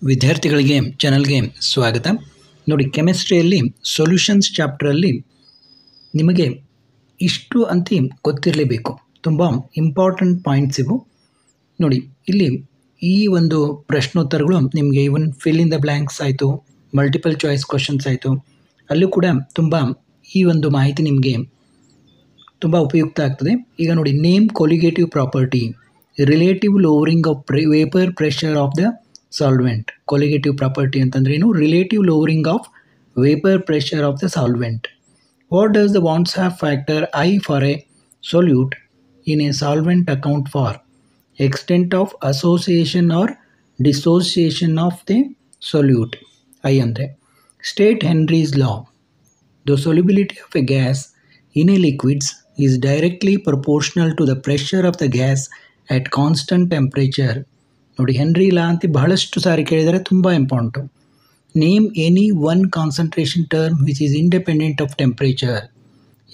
ವಿದ್ಯಾರ್ಥಿಗಳಿಗೆ ಚಾನಲ್ಗೆ ಸ್ವಾಗತ. ನೋಡಿ, ಕೆಮಿಸ್ಟ್ರಿಯಲ್ಲಿ ಸೊಲ್ಯೂಷನ್ಸ್ ಚಾಪ್ಟ್ರಲ್ಲಿ ನಿಮಗೆ ಇಷ್ಟು ಅಂತ ಗೊತ್ತಿರಲೇಬೇಕು. ತುಂಬ ಇಂಪಾರ್ಟೆಂಟ್ ಪಾಯಿಂಟ್ಸ್ ಇವು. ನೋಡಿ, ಇಲ್ಲಿ ಈ ಒಂದು ಪ್ರಶ್ನೋತ್ತರಗಳು ನಿಮಗೆ ಇವನ್ ಫಿಲ್ ಇನ್ ದ ಬ್ಲ್ಯಾಂಕ್ಸ್ ಆಯಿತು, ಮಲ್ಟಿಪಲ್ ಚಾಯ್ಸ್ ಕ್ವಶನ್ಸ್ ಆಯಿತು, ಅಲ್ಲೂ ಕೂಡ ತುಂಬ ಈ ಒಂದು ಮಾಹಿತಿ ನಿಮಗೆ ತುಂಬ ಉಪಯುಕ್ತ ಆಗ್ತದೆ. ಈಗ ನೋಡಿ, name colligative property, relative lowering of vapour pressure of the solvent. Colligative property ಅಂತಂದ್ರೆ ಏನು? Relative lowering of vapor pressure of the solvent. What does the Wonshaupt factor I for a solute in a solvent account for? Extent of association or dissociation of the solute. I andre state Henry's law. The solubility of a gas in a liquids is directly proportional to the pressure of the gas at constant temperature. ನೋಡಿ, Henry law ಅಂತ ಬಹಳಷ್ಟು ಸಾರಿ ಕೇಳಿದರೆ ತುಂಬ important. Name any one concentration term which is independent of temperature.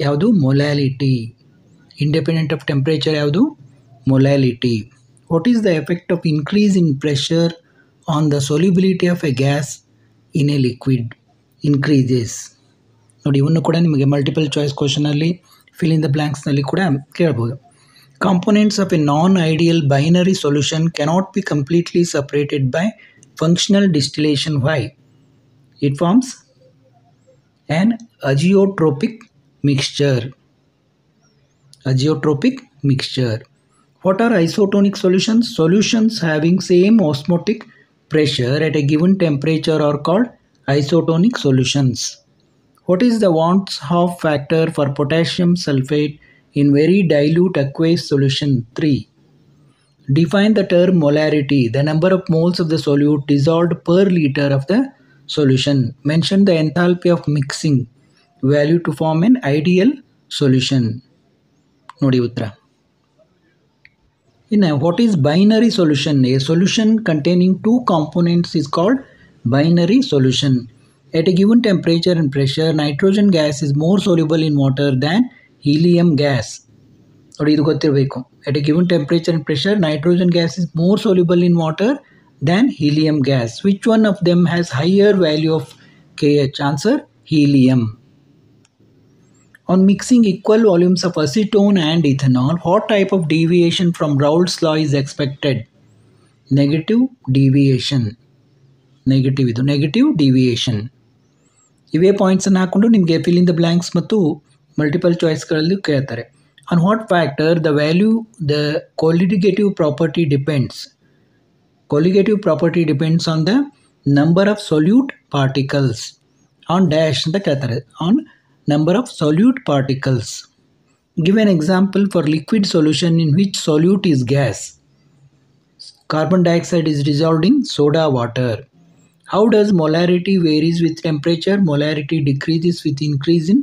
ಯಾವುದು? Molality. Independent of temperature ಯಾವುದು? Molality. What is the effect of increase in pressure on the solubility of a gas in a liquid? Increases. ನೋಡಿ, ಇವನ್ನು ಕೂಡ ನಿಮಗೆ multiple choice ಕ್ವಶನಲ್ಲಿ fill in the ಬ್ಲ್ಯಾಂಕ್ಸ್ನಲ್ಲಿ ಕೂಡ ಕೇಳ್ಬೋದು. Components of a non-ideal binary solution cannot be completely separated by functional distillation. Why? It forms an azeotropic mixture. Azeotropic mixture. What are isotonic solutions? Solutions having same osmotic pressure at a given temperature are called isotonic solutions. What is the Wonshaupt factor for potassium sulfate in very dilute aqueous solution? 3. Define the term molarity, the number of moles of the solute dissolved per liter of the solution. Mention the enthalpy of mixing value to form an ideal solution. Nodi uttara. What is binary solution? A solution containing two components is called binary solution. At a given temperature and pressure, nitrogen gas is more soluble in water than helium gas. ನೋಡಿ, ಇದು ಗೊತ್ತಿರಬೇಕು. At a given temperature and pressure, nitrogen gas is more soluble in water than helium gas. Which one of them has higher value of KH? Answer: helium. On mixing equal volumes of acetone and ethanol, what type of deviation from Raoult's law is expected? Negative deviation. Negative. ಇದು negative deviation. ಇವೇ ಪಾಯಿಂಟ್ಸನ್ನು ಹಾಕ್ಕೊಂಡು ನಿಮಗೆ fill in the blanks ಮತ್ತು multiple ಚಾಯ್ಸ್ಗಳಲ್ಲಿ ಕೇಳ್ತಾರೆ. On what factor the value the colligative property depends? Colligative property depends on the number of solute particles. On dash ಅಂತ ಕೇಳ್ತಾರೆ. On number of solute particles. Give an example for liquid solution in which solute is gas. Carbon dioxide is dissolved in soda water. How does molarity varies with temperature? Molarity decreases with increase in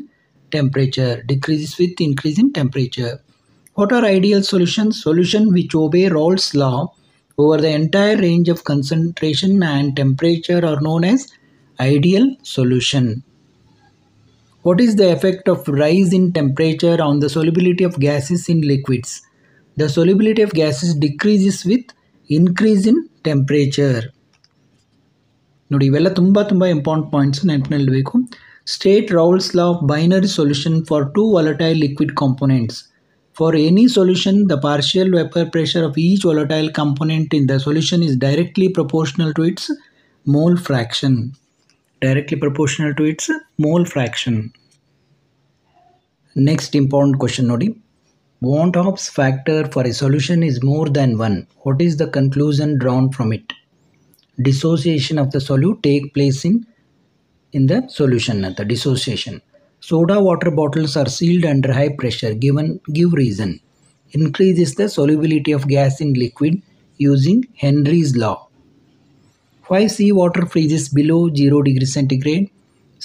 temperature. Decreases with increase in temperature. What are ideal solutions? Solutions which obey Raoult's law over the entire range of concentration and temperature are known as ideal solution. What is the effect of rise in temperature on the solubility of gases in liquids? The solubility of gases decreases with increase in temperature. ನೋಡಿ, ಇವೆಲ್ಲ ತುಂಬ ತುಂಬ important points ನೆನಪಿನಲ್ಲಿರಬೇಕು. State Raoult's law of binary solution for two volatile liquid components. For any solution the partial vapour pressure of each volatile component in the solution is directly proportional to its mole fraction. Directly proportional to its mole fraction. Next important question ನೋಡಿ. Wonshaupt factor for a solution is more than 1. What is the conclusion drawn from it? Dissociation of the solute take place in the solution. The dissociation. Soda water bottles are sealed under high pressure. Give reason. Increases the solubility of gas in liquid using Henry's law. Why sea water freezes below 0 degree centigrade?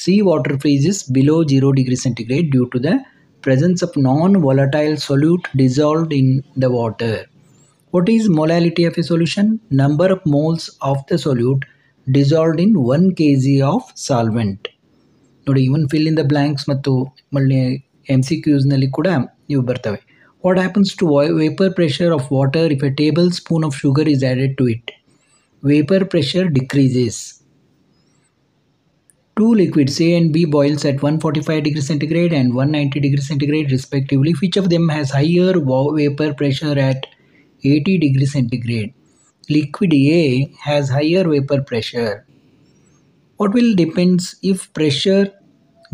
Sea water freezes below 0 degree centigrade due to the presence of non-volatile solute dissolved in the water. What is molality of a solution? Number of moles of the solute dissolved in 1 kg of solvent. ನೋಡಿ, ಇವನ್ fill in the blanks ಮತ್ತು MCQsನಲ್ಲಿ ಕೂಡ ಇವು ಬರ್ತವೆ. What happens to vapor pressure of water if a tablespoon of sugar is added to it? vapor pressure decreases. Two liquids A and B boils at 145 degrees centigrade and 190 degrees centigrade respectively. Which of them has higher vapor pressure at 80 degrees centigrade? Liquid A has higher vapor pressure. What will depends if pressure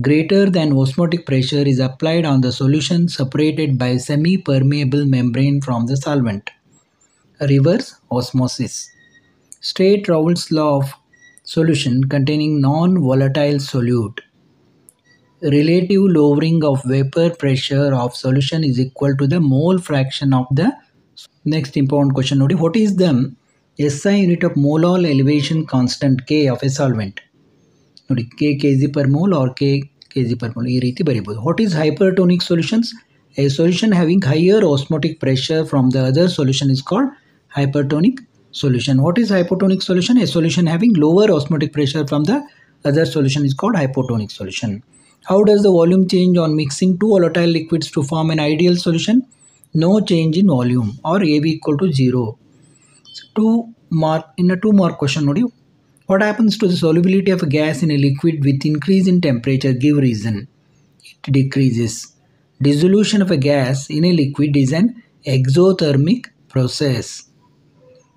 greater than osmotic pressure is applied on the solution separated by semi-permeable membrane from the solvent. Reverse osmosis. State Raoult's law of solution containing non-volatile solute. Relative lowering of vapor pressure of solution is equal to the mole fraction of the. Next important question. What is the SI unit of molar elevation constant K of a solvent? K kg per mole or K kg per mole. What is hypertonic solutions? A solution having higher osmotic pressure from the other solution is called hypertonic solution. What is hypotonic solution? A solution having lower osmotic pressure from the other solution is called hypotonic solution. How does the volume change on mixing two volatile liquids to form an ideal solution? No change in volume, or AB equal to 0. So two mark question. What happens to the solubility of a gas in a liquid with increase in temperature? Give reason. It decreases. Dissolution of a gas in a liquid is an exothermic process.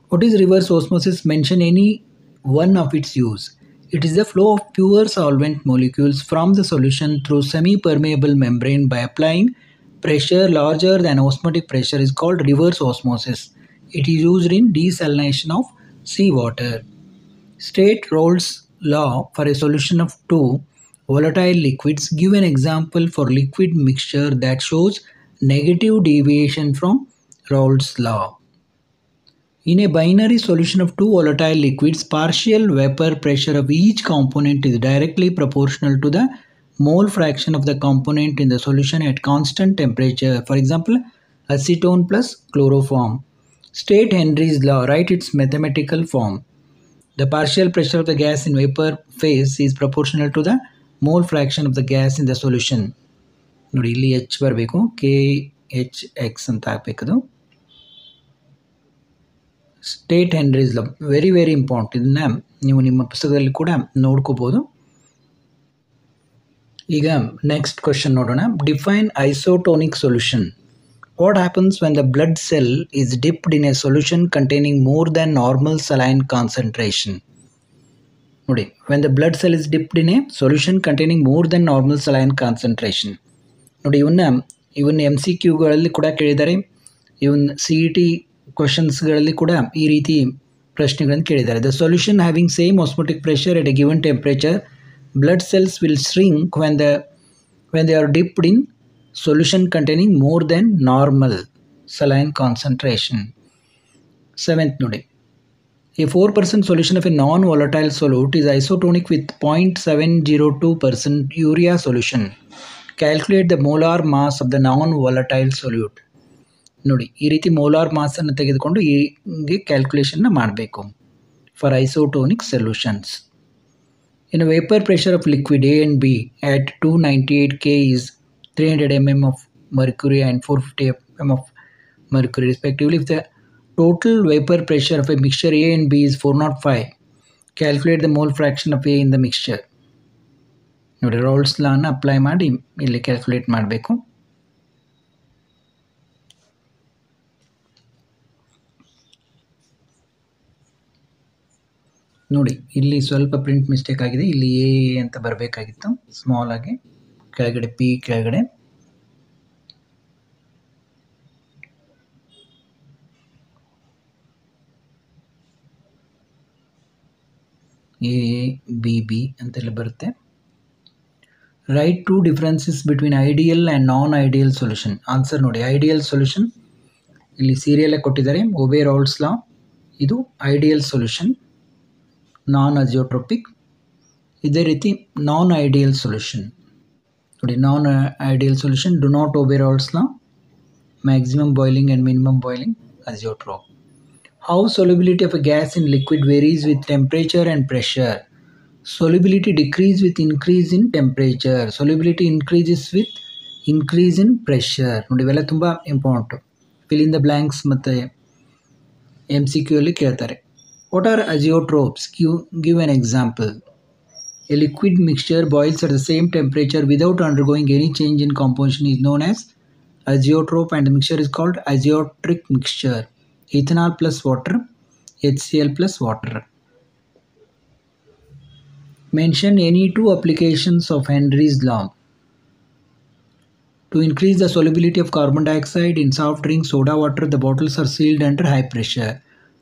What is reverse osmosis? Mention any one of its use. It is the flow of pure solvent molecules from the solution through semi-permeable membrane by applying pressure larger than osmotic pressure is called reverse osmosis. It is used in desalination of seawater. State Raoult's law for a solution of two volatile liquids. Give an example for liquid mixture that shows negative deviation from Raoult's law. In a binary solution of two volatile liquids, partial vapor pressure of each component is directly proportional to the mole fraction of the component in the solution at constant temperature. For example, acetone plus chloroform. State Henry's law. Write its mathematical form. The partial pressure of the gas in vapor phase is proportional to the mole fraction of the gas in the solution. ನೋಡಿ ಇಲ್ಲಿ H ಬರಬೇಕು, KHX ಅಂತ ಹಾಕಬೇಕದು. State Henry's law very very important. ಇದನ್ನ ನೀವು ನಿಮ್ಮ ಪುಸ್ತಕದಲ್ಲಿ ಕೂಡ ನೋಡ್ಕೋಬಹುದು. ಈಗ ನೆಕ್ಸ್ಟ್ ಕ್ವೆಶ್ಚನ್ ನೋಡೋಣ. Define isotonic solution. What happens when the blood cell is dipped in a solution containing more than normal saline concentration? When the blood cell is dipped in a solution containing more than normal saline concentration. ಇವನ್ನ MCQಗಳಲ್ಲಿ ಕೂಡ ಕೇಳಿದ್ದಾರೆ, ಇವನ್ನ CET ಕ್ವೆಶನ್ಸ್ಗಳಲ್ಲಿ ಕೂಡ ಈ ರೀತಿ ಪ್ರಶ್ನೆಗಳನ್ನು ಕೇಳಿದ್ದಾರೆ. The solution having same osmotic pressure at a given temperature, blood cells will shrink when they are dipped in solution containing more than normal saline concentration. 7th ನೋಡಿ. A 4% solution of a non-volatile solute is isotonic with 0.702% urea solution. Calculate the molar mass of the non-volatile solute. ನೋಡಿ ಈ ರೀತಿ molar mass ಅನ್ನು ತೆಗೆದುಕೊಂಡು ಹೀಗೆ calculation ಮಾಡಬೇಕು for isotonic solutions. In a vapor pressure of liquid A and B at 298 K is 300 mm of mercury and 450 mm of mercury respectively. If the total vapor pressure of a mixture A and B is 405, calculate the mole fraction of A in the mixture. ನೋಡಿ Raoult's law ಅನ್ನು apply ಮಾಡಿ ಇಲ್ಲಿ calculate ಮಾಡಬೇಕು. ನೋಡಿ ಇಲ್ಲಿ ಸ್ವಲ್ಪ print mistake ಆಗಿದೆ. ಇಲ್ಲಿ ಎ ಅಂತ ಬರಬೇಕಾಗಿತ್ತು ಸ್ಮಾಲ್ ಆಗಿ, ಕೆಳಗಡೆ ಪಿ ಕೆಳಗಡೆ. ಎ ಬಿ ಬಿ ಅಂತೆಲ್ಲ ಬರುತ್ತೆ. Write two differences between ideal and non ideal solution. Answer ನೋಡಿ, ಐಡಿಯಲ್ ಸೊಲ್ಯೂಷನ್ ಇಲ್ಲಿ ಸೀರಿಯಲ್ಲೇ ಕೊಟ್ಟಿದ್ದಾರೆ, ಒಬೇ ರೌಲ್ಟ್ಸ್ ಲಾ. ಇದು ಐಡಿಯಲ್ ಸೊಲ್ಯೂಷನ್, ನಾನ್ ಅಜಿಯೋಟ್ರೋಪಿಕ್. ಇದೇ ರೀತಿ ನಾನ್ ಐಡಿಯಲ್ ಸೊಲ್ಯೂಷನ್ ನೋಡಿ, non ideal solution do not obey Raoult's law, maximum boiling and minimum boiling, azeotrope. How solubility of a gas in liquid varies with temperature and pressure. Solubility decreases with increase in temperature. Solubility increases with increase in pressure. ನೋಡಿ ಇವೆಲ್ಲ ತುಂಬ important. Fill in the blanks ಮತ್ತು MCQ ಅಲ್ಲಿ ಕೇಳ್ತಾರೆ. What are azeotropes? Give an example. A liquid mixture boils at the same temperature without undergoing any change in composition is known as azeotrope, and the mixture is called azeotropic mixture. Ethanol plus water, HCl plus water. Mention any two applications of Henry's law. To increase the solubility of carbon dioxide in soft drink soda water, the bottles are sealed under high pressure.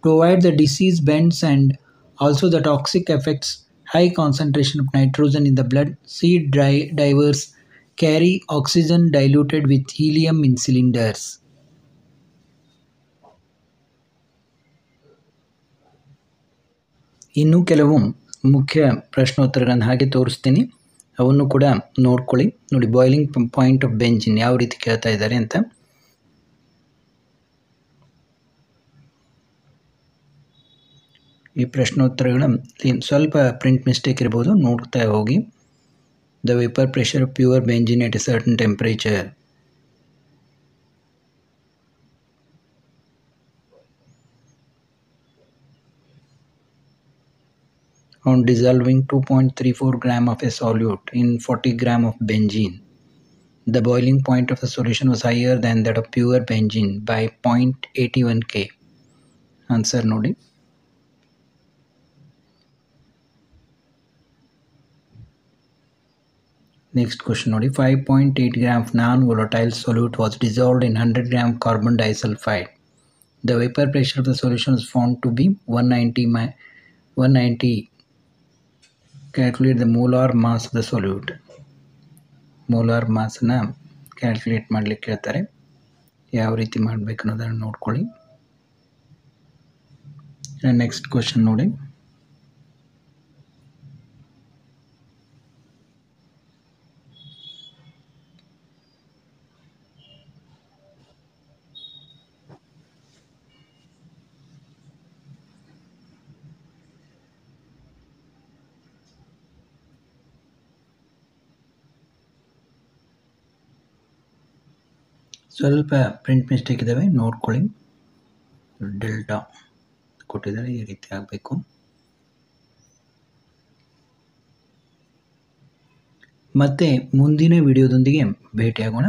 To avoid the disease bends and also the toxic effects, high concentration of nitrogen in the blood, sea divers carry oxygen diluted with helium in cylinders. ಇನ್ನೂ ಕೆಲವು ಮುಖ್ಯ ಪ್ರಶ್ನೋತ್ತರಗಳನ್ನು ಹಾಗೆ ತೋರಿಸ್ತೀನಿ, ಅವನ್ನು ಕೂಡ ನೋಡ್ಕೊಳ್ಳಿ. ನೋಡಿ, boiling point of benzene ಯಾವ ರೀತಿ ಕೇಳ್ತಾ ಇದ್ದಾರೆ ಅಂತ. ಈ ಪ್ರಶ್ನೋತ್ತರಗಳ ಸ್ವಲ್ಪ ಪ್ರಿಂಟ್ ಮಿಸ್ಟೇಕ್ ಇರ್ಬೋದು, ನೋಡ್ತಾ ಹೋಗಿ. The vapour pressure of pure benzene at a certain temperature. On dissolving 2.34 gram of a solute in 40 gram of benzene, the boiling point of the solution was higher than that of pure benzene by 0.81 K. Answer nodi. Next question nodi. 5.8 gram of non-volatile solute was dissolved in 100 gram carbon disulfide. The vapor pressure of the solution was found to be 190. Calculate the molar mass of the solute. Molar mass na calculate ಮಾಡಲಿಕ್ಕೆ ಹೇಳ್ತಾರೆ. ಯಾವ ರೀತಿ ಮಾಡಬೇಕು ಅನ್ನೋದನ್ನು ನೋಡ್ಕೊಳ್ಳಿ. Next question ನೋಡಿ. ಸ್ವಲ್ಪ print mistake ಇದ್ದಾವೆ, ನೋಡ್ಕೊಳ್ಳಿ. ಡೆಲ್ಟಾ ಕೊಟ್ಟಿದ್ದಾರೆ, ಈ ರೀತಿ ಆಗಬೇಕು. ಮತ್ತೆ ಮುಂದಿನ ವಿಡಿಯೋದೊಂದಿಗೆ ಭೇಟಿಯಾಗೋಣ.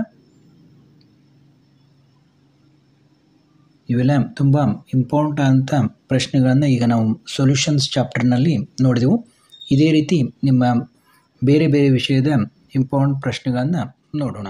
ಇವೆಲ್ಲ ತುಂಬ ಇಂಪಾರ್ಟೆಂಟ್ ಅಂತ ಪ್ರಶ್ನೆಗಳನ್ನು ಈಗ ನಾವು ಸೊಲ್ಯೂಷನ್ಸ್ ಚಾಪ್ಟರ್ನಲ್ಲಿ ನೋಡಿದೆವು. ಇದೇ ರೀತಿ ನಿಮ್ಮ ಬೇರೆ ಬೇರೆ ವಿಷಯದ ಇಂಪಾರ್ಟೆಂಟ್ ಪ್ರಶ್ನೆಗಳನ್ನು ನೋಡೋಣ.